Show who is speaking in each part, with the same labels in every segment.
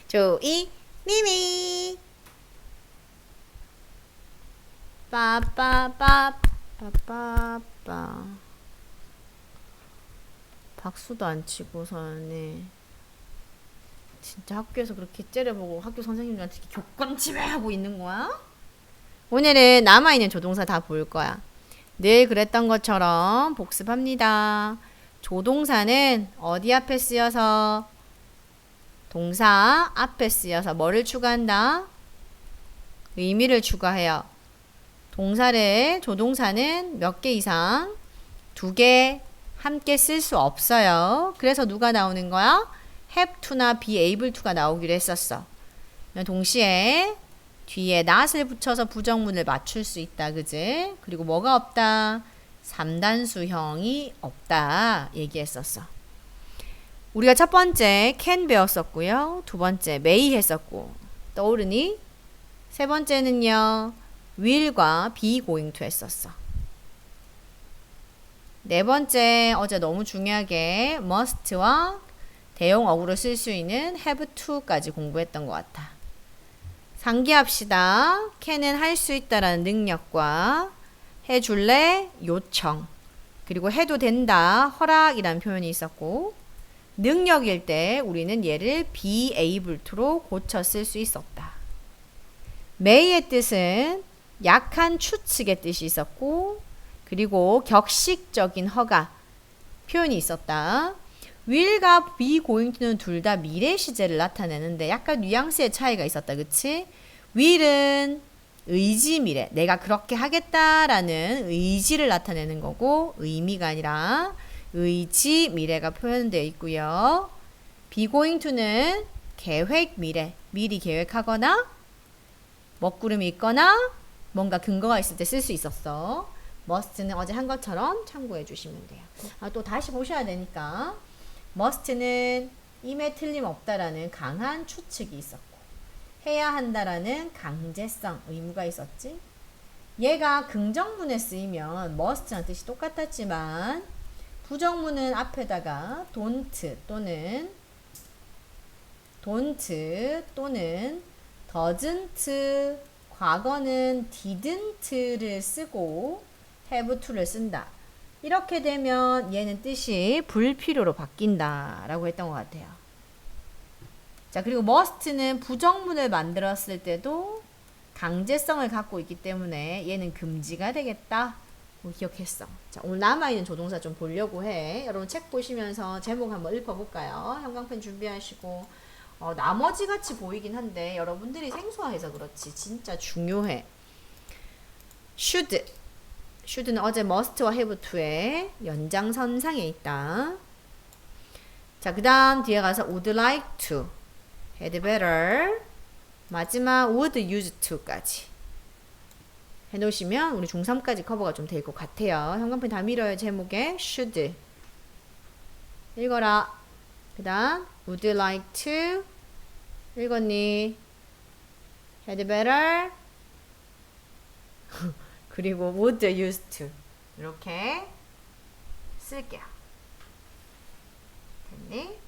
Speaker 1: 조이 미미 빠빠빠 빠빠빠 박수도 안 치고서는 진짜 학교에서 그렇게 째려보고 학교 선생님들한테 교권 지배하고 있는 거야? 오늘은 남아있는 조동사 다 볼 거야. 늘 그랬던 것처럼 복습합니다. 조동사는 어디 앞에 쓰여서? 동사 앞에 쓰여서 뭐를 추가한다? 의미를 추가해요. 조동사는 몇 개 이상? 2개 함께 쓸 수 없어요. 그래서 누가 나오는 거야? have to나 be able to가 나오기로 했었어. 동시에 뒤에 not을 붙여서 부정문을 맞출 수 있다. 그지? 그리고 뭐가 없다? 3단수형이 없다. 얘기했었어. 우리가 첫 번째 can 배웠었고요. 두 번째 may 했었고. 떠오르니? 세 번째는요. will과 be going to 했었어. 네 번째 어제 너무 중요하게 must와 대용어구로 쓸 수 있는 have to까지 공부했던 것 같아. 상기합시다. can은 할 수 있다라는 능력과 해줄래? 요청. 그리고 해도 된다. 허락이라는 표현이 있었고 능력일 때 우리는 얘를 be able to로 고쳐 쓸 수 있었다. may의 뜻은 약한 추측의 뜻이 있었고 그리고 격식적인 허가 표현이 있었다. will과 be going to는 둘 다 미래 시제를 나타내는데 약간 뉘앙스의 차이가 있었다. 그치? will은 의지 미래, 내가 그렇게 하겠다라는 의지를 나타내는 거고 의미가 아니라 의지 미래가 표현되어 있고요. be going to는 계획 미래, 미리 계획하거나 먹구름이 있거나 뭔가 근거가 있을 때 쓸 수 있었어. must는 어제 한 것처럼 참고해 주시면 돼요. 또 다시 보셔야 되니까 must는 임에 틀림없다라는 강한 추측이 있었고 해야 한다라는 강제성, 의무가 있었지. 얘가 긍정문에 쓰이면 must랑 뜻이 똑같았지만 부정문은 앞에다가 don't 또는 doesn't, 과거는 didn't를 쓰고 have to를 쓴다. 이렇게 되면 얘는 뜻이 불필요로 바뀐다 라고 했던 것 같아요. 자, 그리고 must는 부정문을 만들었을 때도 강제성을 갖고 있기 때문에 얘는 금지가 되겠다. 기억했어. 자, 오늘 남아있는 조동사 좀 보려고 해. 여러분 책 보시면서 제목 한번 읽어볼까요? 형광펜 준비하시고. 나머지 같이 보이긴 한데 여러분들이 생소해서 그렇지 진짜 중요해. should는 어제 must와 have to의 연장선상에 있다. 자, 그 다음 뒤에 가서 would like to, had better, 마지막 would use to까지 해놓으시면 우리 중3까지 커버가 좀 될 것 같아요. 형광펜 다 밀어요. 제목에 should 읽어라. 그 다음 would like to 읽었니? had better 그리고 would use to 이렇게 쓸게요. 됐니?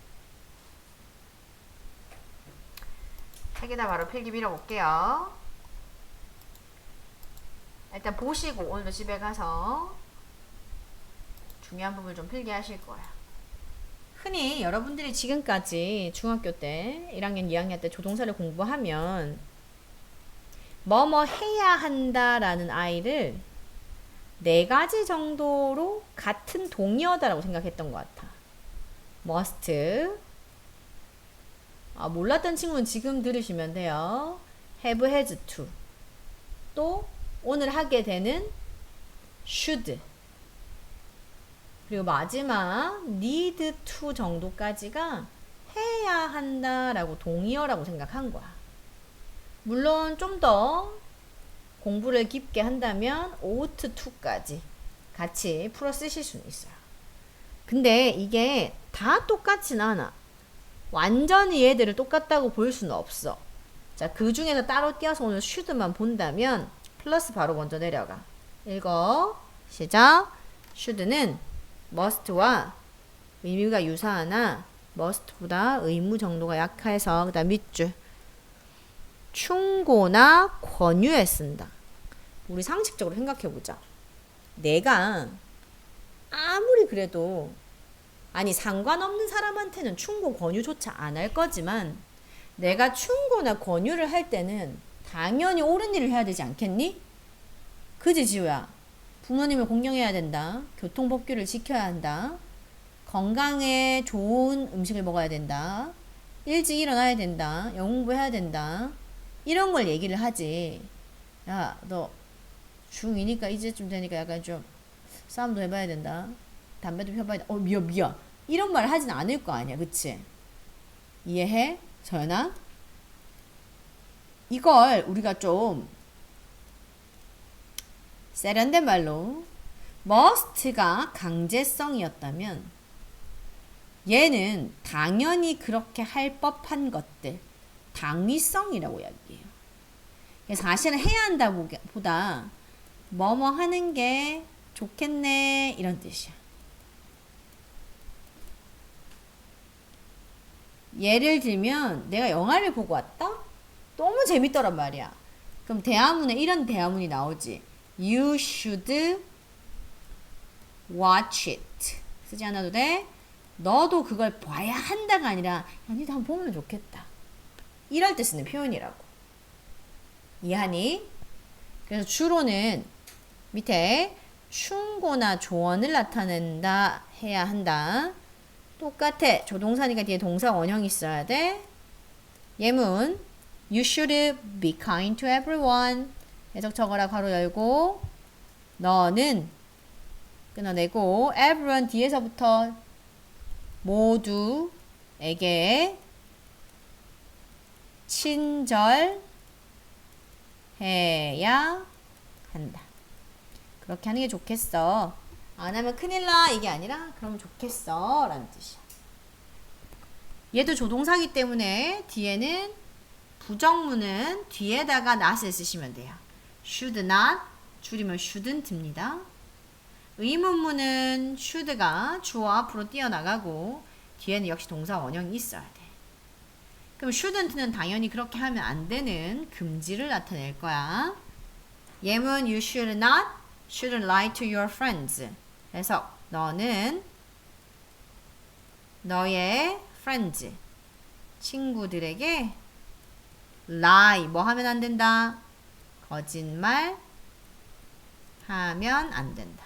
Speaker 1: 책에다 바로 필기 밀어볼게요. 일단 보시고 오늘도 집에 가서 중요한 부분 좀 필기하실 거야. 흔히 여러분들이 지금까지 중학교 때 1학년, 2학년 때 조동사를 공부하면 뭐뭐 해야 한다라는 아이를 4가지 정도로 같은 동의어다라고 생각했던 것 같아. must. 몰랐던 친구는 지금 들으시면 돼요. have, has to. 또 오늘 하게 되는 should. 그리고 마지막 need to 정도까지가 해야 한다라고 동의어라고 생각한 거야. 물론 좀 더 공부를 깊게 한다면 ought to까지 같이 풀어 쓰실 수는 있어요. 근데 이게 다 똑같진 않아. 완전히 얘들을 똑같다고 볼 수는 없어. 자, 그 중에서 따로 띄어서 오늘 should만 본다면 플러스 바로 먼저 내려가. 읽어. 시작. should는 must와 의미가 유사하나 must보다 의무 정도가 약해서 그다음 밑줄 충고나 권유에 쓴다. 우리 상식적으로 생각해보자. 내가 아무리 그래도 아니 상관없는 사람한테는 충고 권유조차 안 할 거지만 내가 충고나 권유를 할 때는 당연히 옳은 일을 해야 되지 않겠니? 그지 지우야? 부모님을 공경해야 된다. 교통법규를 지켜야 한다. 건강에 좋은 음식을 먹어야 된다. 일찍 일어나야 된다. 영어 공부해야 된다. 이런 걸 얘기를 하지. 야, 너 중2니까 이제쯤 되니까 약간 좀 싸움도 해봐야 된다. 담배도 펴봐야 돼. 미안. 이런 말 하진 않을 거 아니야. 그치? 이해해? 서연아? 이걸 우리가 좀 세련된 말로 must가 강제성이었다면 얘는 당연히 그렇게 할 법한 것들 당위성이라고 이야기해요. 사실은 해야 한다 보다 뭐뭐 하는 게 좋겠네 이런 뜻이야. 예를 들면 내가 영화를 보고 왔다? 너무 재밌더란 말이야. 그럼 대화문에 이런 대화문이 나오지. You should watch it. 쓰지 않아도 돼. 너도 그걸 봐야 한다가 아니라 야, 니도 한번 보면 좋겠다. 이럴 때 쓰는 표현이라고. 이해하니? 그래서 주로는 밑에 충고나 조언을 나타낸다 해야 한다. 똑같아. 조동사니까 뒤에 동사 원형이 있어야 돼. 예문 You should be kind to everyone. 해석 적어라 괄호 열고 너는 끊어내고 everyone 뒤에서부터 모두에게 친절해야 한다. 그렇게 하는 게 좋겠어. 안 하면 큰일 나 이게 아니라 그러면 좋겠어 라는 뜻이야. 얘도 조동사기 때문에 뒤에는 부정문은 뒤에다가 not을 쓰시면 돼요. should not 줄이면 shouldn't입니다. 의문문은 should가 주어 앞으로 뛰어나가고 뒤에는 역시 동사 원형이 있어야 돼. 그럼 shouldn't는 당연히 그렇게 하면 안 되는 금지를 나타낼 거야. 예문 you should not, shouldn't lie to your friends. 그래서 너는 너의 friends, 친구들에게 lie, 뭐 하면 안 된다? 거짓말 하면 안 된다.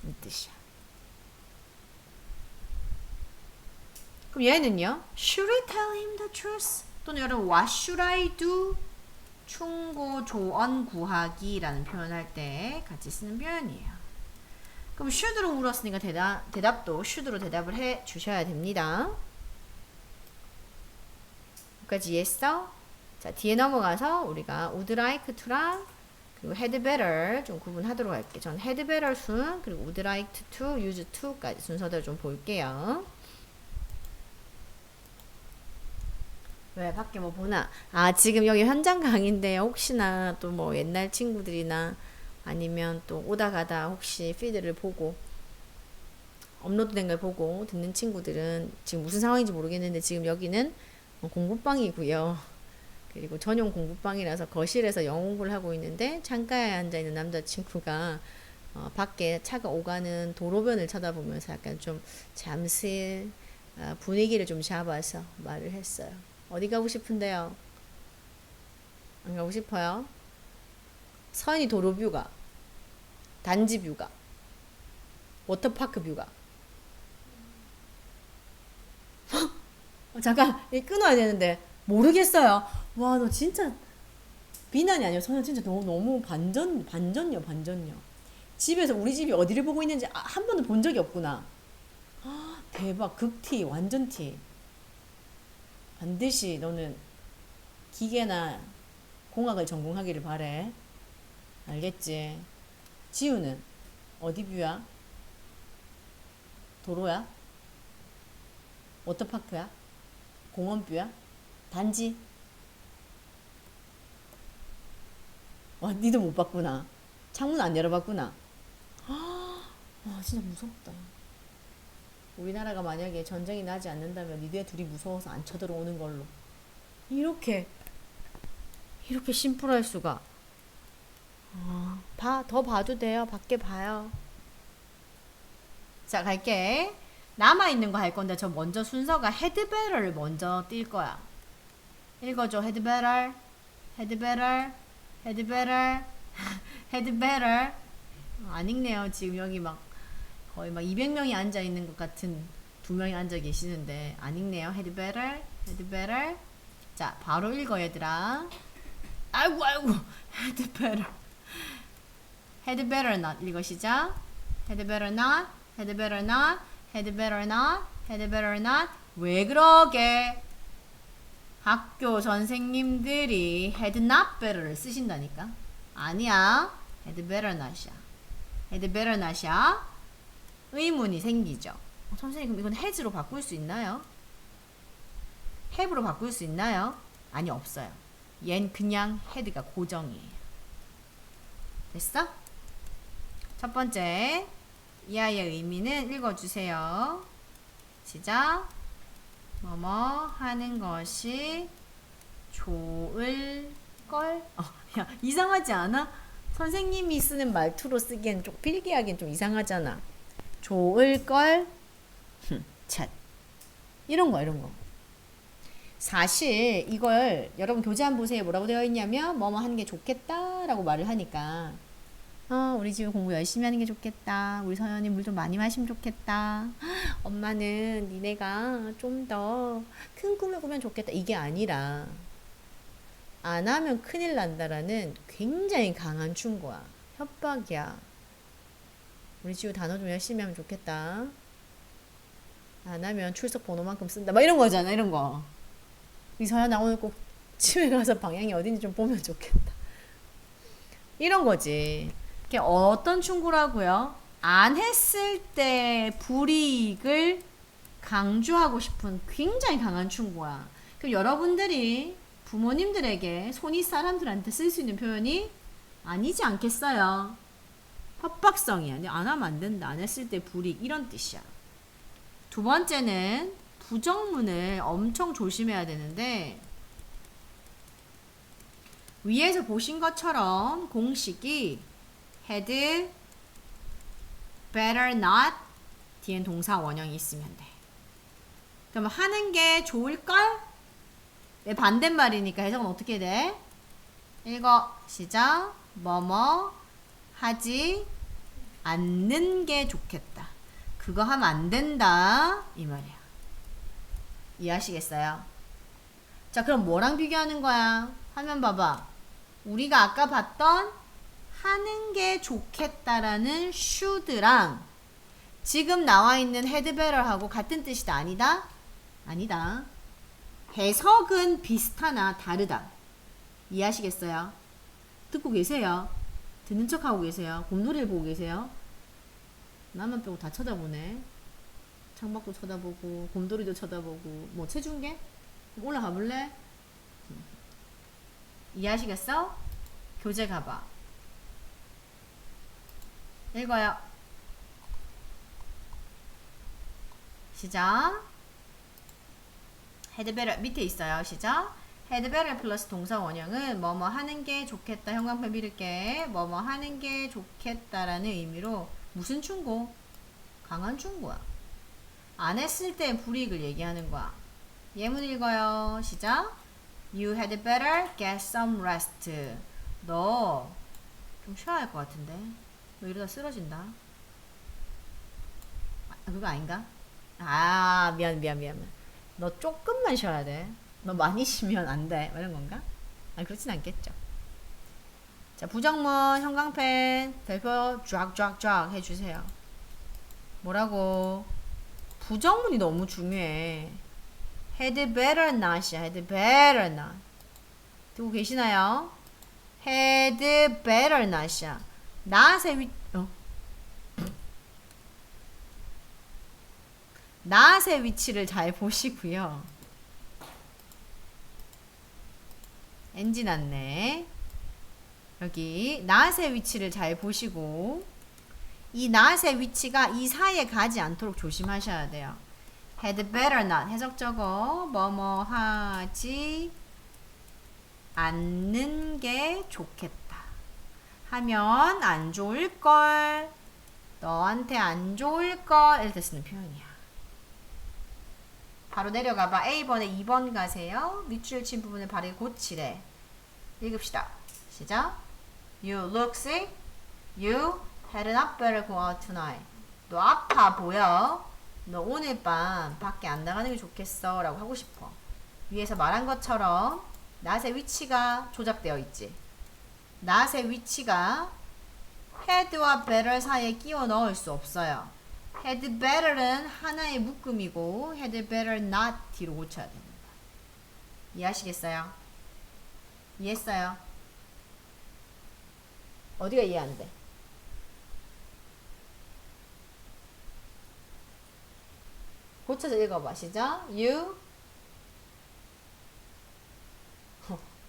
Speaker 1: 이 뜻이야. 그럼 얘는요? Should I tell him the truth? 또는 여러분 What should I do? 충고, 조언 구하기라는 표현할 때 같이 쓰는 표현이에요. 그럼 should로 물었으니까 대답도 should로 대답을 해 주셔야 됩니다. 여기까지 이해했어? 자, 뒤에 넘어가서 우리가 would like to랑 그리고 had better 좀 구분하도록 할게요. 전 had better 순 그리고 would like to, use to까지 순서대로 좀 볼게요. 왜 밖에 뭐 보나? 아 지금 여기 현장 강의인데 혹시나 또 뭐 옛날 친구들이나 아니면 또 오다 가다 혹시 피드를 보고 업로드된 걸 보고 듣는 친구들은 지금 무슨 상황인지 모르겠는데 지금 여기는 공부방이고요. 그리고 전용 공부방이라서 거실에서 영어 공부를 하고 있는데 창가에 앉아있는 남자친구가 밖에 차가 오가는 도로변을 쳐다보면서 약간 좀 잠시 분위기를 좀 잡아서 말을 했어요. 어디 가고 싶은데요? 안 가고 싶어요? 서인이 도로 뷰가, 단지 뷰가, 워터파크 뷰가. 잠깐 끊어야 되는데 모르겠어요. 와, 너 진짜 비난이 아니라 저는 진짜 너무 반전요. 집에서 우리 집이 어디를 보고 있는지 한 번도 본 적이 없구나. 대박, 극티, 완전 티. 반드시 너는 기계나 공학을 전공하기를 바래. 알겠지? 지우는 어디 뷰야? 도로야? 워터파크야? 공원 뷰야? 단지? 와, 니도 못 봤구나. 창문 안 열어봤구나. 와, 진짜 무섭다. 우리나라가 만약에 전쟁이 나지 않는다면 니네 둘이 무서워서 안 쳐들어오는 걸로. 이렇게 심플할 수가. 더 봐도 돼요. 밖에 봐요. 자, 갈게. 남아있는 거 할 건데 저 먼저 순서가 헤드베러를 먼저 뛸 거야. 읽어줘. 헤드베러, 헤드베러, 헤드베러, 헤드베러. 안 읽네요. 지금 여기 막 거의 막 200명이 앉아 있는 것 같은 2명이 앉아 계시는데 안 읽네요. 헤드베러, 헤드베러. 자, 바로 읽어 얘들아. 아이고 아이고. 헤드베러. Had better not 읽어 시작. Had better not, had better not, had better not, had better not. 왜 그러게? 학교 선생님들이 had not better를 쓰신다니까. 아니야. had better not이야. had better not이야. 의문이 생기죠. 선생님 그럼 이건 has로 바꿀 수 있나요? have로 바꿀 수 있나요? 아니 없어요. 얜 그냥 had가 고정이에요. 됐어? 첫 번째, 이 아이의 의미는 읽어주세요. 시작. 뭐뭐 하는 것이 좋을 걸. 야, 이상하지 않아? 선생님이 쓰는 말투로 쓰기엔 좀 필기하기엔 좀 이상하잖아. 좋을 걸. 찻. 이런 거. 사실 이걸 여러분 교재 한번 보세요. 뭐라고 되어 있냐면 뭐뭐 하는 게 좋겠다라고 말을 하니까 우리 집에 공부 열심히 하는 게 좋겠다. 우리 서연이 물 좀 많이 마시면 좋겠다. 엄마는 니네가 좀 더 큰 꿈을 꾸면 좋겠다. 이게 아니라 안 하면 큰일 난다라는 굉장히 강한 충고야. 협박이야. 우리 지우 단어 좀 열심히 하면 좋겠다. 안 하면 출석 번호만큼 쓴다. 막 이런 거잖아. 이런 거. 우리 서연아 오늘 꼭 집에 가서 방향이 어딘지 좀 보면 좋겠다. 이런 거지. 어떤 충고라고요? 안 했을 때 불이익을 강조하고 싶은 굉장히 강한 충고야. 그럼 여러분들이 부모님들에게 손이 사람들한테 쓸 수 있는 표현이 아니지 않겠어요? 협박성이야. 근데 안 하면 안 된다. 안 했을 때 불이익 이런 뜻이야. 두 번째는 부정문을 엄청 조심해야 되는데 위에서 보신 것처럼 공식이 had better not 뒤엔 동사 원형이 있으면 돼. 그럼 하는 게 좋을걸? 내 반대말이니까 해석은 어떻게 돼? 읽어. 시작. 뭐뭐 하지 않는 게 좋겠다. 그거 하면 안 된다. 이 말이야. 이해하시겠어요? 자, 그럼 뭐랑 비교하는 거야? 화면 봐봐. 우리가 아까 봤던 하는 게 좋겠다라는 should랑 지금 나와 있는 had better하고 같은 뜻이다. 아니다? 아니다. 해석은 비슷하나 다르다. 이해하시겠어요? 듣고 계세요? 듣는 척하고 계세요? 곰돌이를 보고 계세요? 나만 빼고 다 쳐다보네. 창밖도 쳐다보고 곰돌이도 쳐다보고 뭐 체중계? 올라가 볼래? 이해하시겠어? 교재 가봐. 읽어요. 시작. had better 밑에 있어요. 시작. had better 플러스 동사 원형은 뭐뭐 하는 게 좋겠다. 형광펜 빌을게. 뭐뭐 하는 게 좋겠다라는 의미로 무슨 충고? 강한 충고야. 안 했을 때 불이익을 얘기하는 거야. 예문 읽어요. 시작. You had better get some rest. 너 좀 쉬어야 할 것 같은데. 너 이러다 쓰러진다. 그거 아닌가? 미안. 너 조금만 쉬어야 돼. 너 많이 쉬면 안 돼. 이런 건가? 그렇진 않겠죠. 자, 부정문 형광펜 별표 쫙 해주세요. 뭐라고? 부정문이 너무 중요해. had better not이야. had better not. 듣고 계시나요? had better not이야. not의 not의 위치를 잘 보시고요. NG 났네. 여기 not의 위치를 잘 보시고 이 not의 위치가 이 사이에 가지 않도록 조심하셔야 돼요. had better not. 해석적어 뭐뭐 하지 않는 게 좋겠다. 하면 안 좋을걸. 너한테 안 좋을걸. 이럴 때 쓰는 표현이야. 바로 내려가봐. A번에 2번 가세요. 밑줄 친 부분을 바르게 고치래. 읽읍시다. 시작. You look sick. You had not better go out tonight. 너 아파 보여. 너 오늘 밤 밖에 안 나가는 게 좋겠어 라고 하고 싶어. 위에서 말한 것처럼 not의 위치가 조작되어 있지. not의 위치가 had와 better 사이에 끼워 넣을 수 없어요. had better는 하나의 묶음이고 had better not 뒤로 고쳐야 됩니다. 이해하시겠어요? 이해했어요? 어디가 이해 안 돼? 고쳐서 읽어봐. 시작. You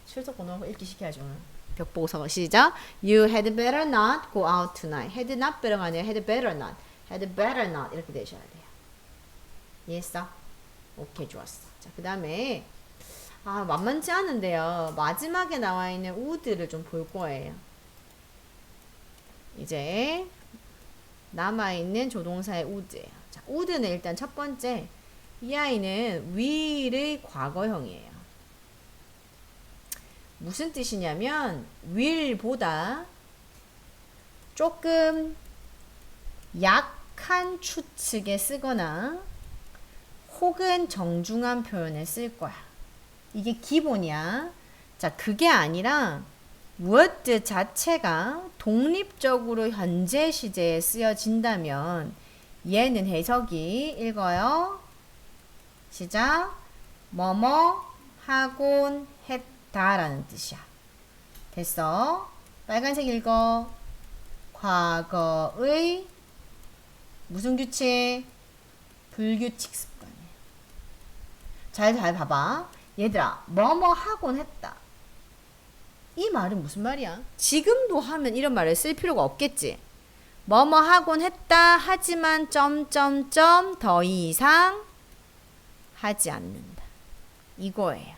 Speaker 1: 출석 번호 읽기 시켜야지 오늘. 벽 보고 서봐. 시작. You had better not go out tonight. had not better가 아니라 had better not. had better not 이렇게 되셔야 돼요. 이해했어? 오케이, 좋았어. 자, 그 다음에 만만치 않은데요. 마지막에 나와 있는 would를 좀 볼 거예요. 이제 남아있는 조동사의 would예요. 자, would는 일단 첫 번째, 이 아이는 will의 과거형이에요. 무슨 뜻이냐면 will보다 조금 약한 추측에 쓰거나 혹은 정중한 표현에 쓸 거야. 이게 기본이야. 자, 그게 아니라 word 자체가 독립적으로 현재 시제에 쓰여진다면 얘는 해석이 읽어요. 시작. 뭐뭐 하곤 했다라는 뜻이야. 됐어? 빨간색 읽어. 과거의 무슨 규칙? 불규칙 습관이에요. 잘 봐봐. 얘들아, 뭐뭐 하곤 했다. 이 말은 무슨 말이야? 지금도 하면 이런 말을 쓸 필요가 없겠지. 뭐뭐 하곤 했다. 하지만 점점점 더 이상 하지 않는다. 이거예요.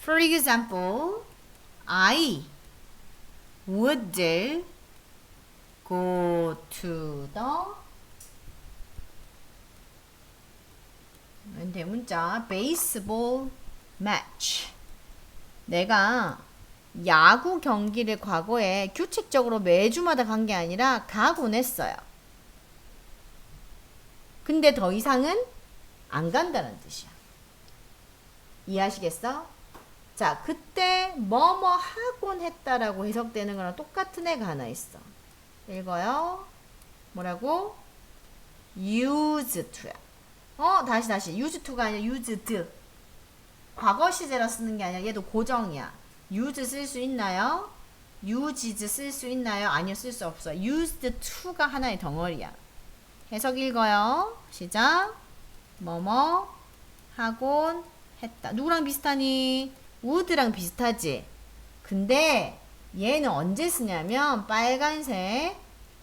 Speaker 1: For example, I would go to the 대문자 baseball match. 내가 야구 경기를 과거에 규칙적으로 매주마다 간 게 아니라 가곤 했어요. 근데 더 이상은 안 간다는 뜻이야. 이해하시겠어? 자, 그때 뭐뭐 하곤 했다라고 해석되는 거랑 똑같은 애가 하나 있어. 읽어요. 뭐라고? used to야. 다시. used to가 아니라 used. 과거 시제로 쓰는 게 아니라 얘도 고정이야. use 쓸 수 있나요? used 쓸 수 있나요? 아니요, 쓸 수 없어요. used to가 하나의 덩어리야. 해석 읽어요. 시작. 뭐뭐 하곤 했다. 누구랑 비슷하니? would랑 비슷하지. 근데 얘는 언제 쓰냐면 빨간색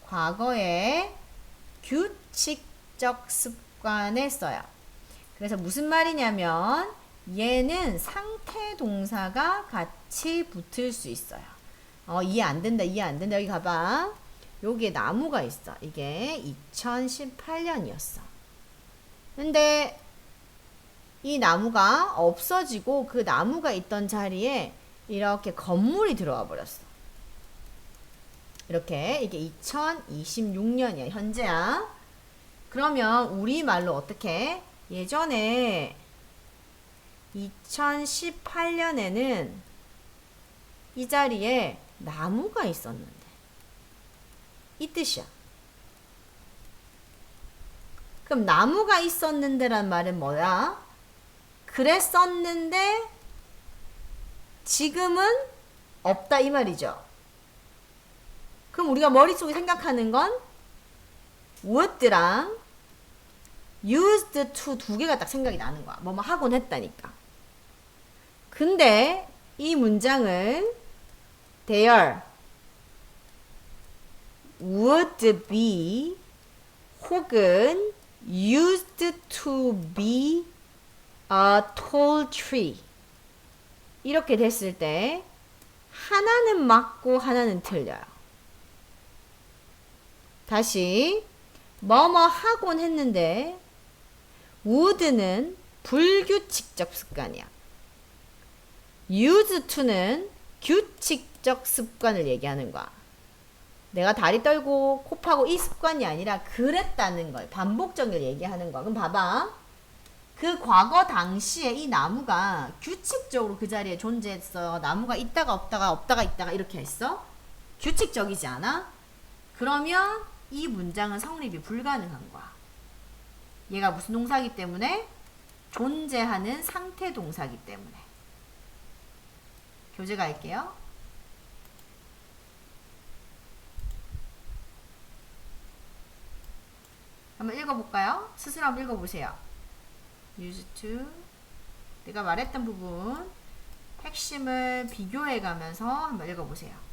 Speaker 1: 과거의 규칙적 습관에 써요. 그래서 무슨 말이냐면 얘는 상태 동사가 같이 붙을 수 있어요. 이해 안 된다. 여기 가봐. 여기에 나무가 있어. 이게 2018년이었어. 근데 이 나무가 없어지고 그 나무가 있던 자리에 이렇게 건물이 들어와 버렸어. 이렇게 이게 2026년이야. 현재야. 그러면 우리말로 어떻게? 예전에 2018년에는 이 자리에 나무가 있었는데 이 뜻이야. 그럼 나무가 있었는데란 말은 뭐야? 그랬었는데 지금은 없다 이 말이죠. 그럼 우리가 머릿속에 생각하는 건 would랑 used to 두 개가 딱 생각이 나는 거야. 뭐뭐 하곤 했다니까. 근데 이 문장을 there would be 혹은 used to be a tall tree. 이렇게 됐을 때 하나는 맞고 하나는 틀려요. 다시 뭐뭐 하곤 했는데 would는 불규칙적 습관이야. used to는 규칙적 습관을 얘기하는 거야. 내가 다리 떨고 코 파고 이 습관이 아니라 그랬다는 걸, 반복적인 걸 얘기하는 거야. 그럼 봐봐. 그 과거 당시에 이 나무가 규칙적으로 그 자리에 존재했어. 나무가 있다가 없다가 없다가 있다가 이렇게 했어. 규칙적이지 않아? 그러면 이 문장은 성립이 불가능한 거야. 얘가 무슨 동사이기 때문에? 존재하는 상태 동사이기 때문에. 교재 갈게요. 한번 읽어볼까요? 스스로 한번 읽어보세요. used to. 내가 말했던 부분 핵심을 비교해 가면서 한번 읽어보세요.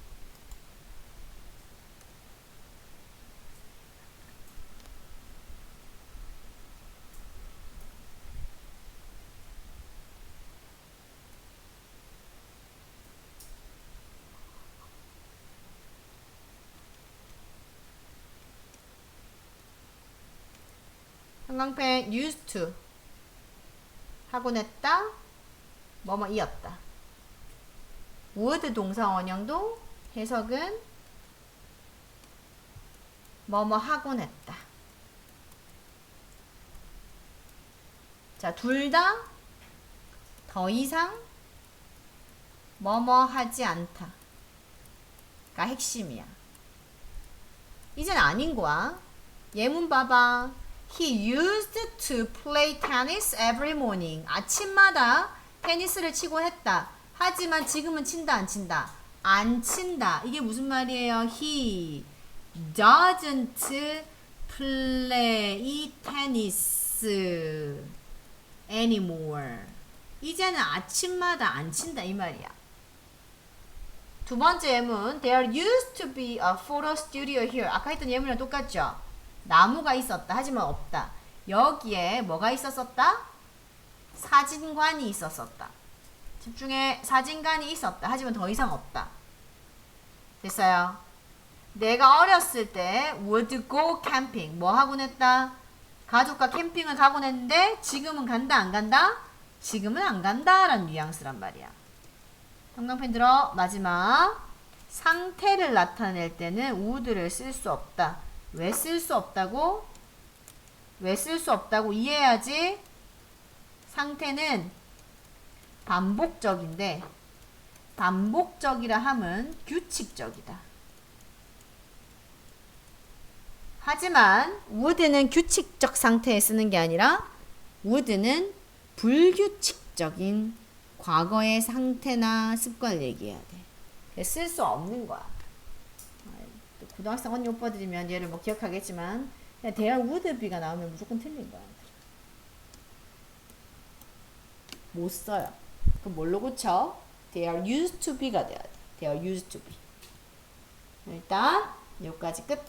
Speaker 1: 형광펜 used to 하곤 했다 뭐뭐 이었다. would 동사 원형도 해석은 뭐뭐 하곤 했다. 자, 둘 다 더 이상 뭐뭐 하지 않다 가 핵심이야. 이젠 아닌 거야. 예문 봐봐. He used to play tennis every morning. 아침마다 테니스를 치곤 했다. 하지만 지금은 친다 안 친다? 안 친다. 이게 무슨 말이에요? He doesn't play tennis anymore. 이제는 아침마다 안 친다 이 말이야. 두 번째 예문. There used to be a photo studio here. 아까 했던 예문이랑 똑같죠? 나무가 있었다. 하지만 없다. 여기에 뭐가 있었었다? 사진관이 있었었다. 집중해. 사진관이 있었다. 하지만 더 이상 없다. 됐어요? 내가 어렸을 때 would go camping. 뭐 하곤 했다? 가족과 캠핑을 가곤 했는데 지금은 간다 안 간다? 지금은 안 간다 라는 뉘앙스란 말이야. 형광펜 들어. 마지막. 상태를 나타낼 때는 would를 쓸 수 없다. 왜 쓸 수 없다고? 왜 쓸 수 없다고 이해해야지. 상태는 반복적인데 반복적이라 함은 규칙적이다. 하지만 would는 규칙적 상태에 쓰는 게 아니라 would는 불규칙적인 과거의 상태나 습관을 얘기해야 돼. 쓸 수 없는 거야. 고등학생 언니 오빠들이면 얘를 뭐 기억하겠지만 그냥 there would be가 나오면 무조건 틀린 거야. 못 써요. 그럼 뭘로 고쳐? They are used to be가 돼야 돼. They are used to be. 일단 여기까지 끝.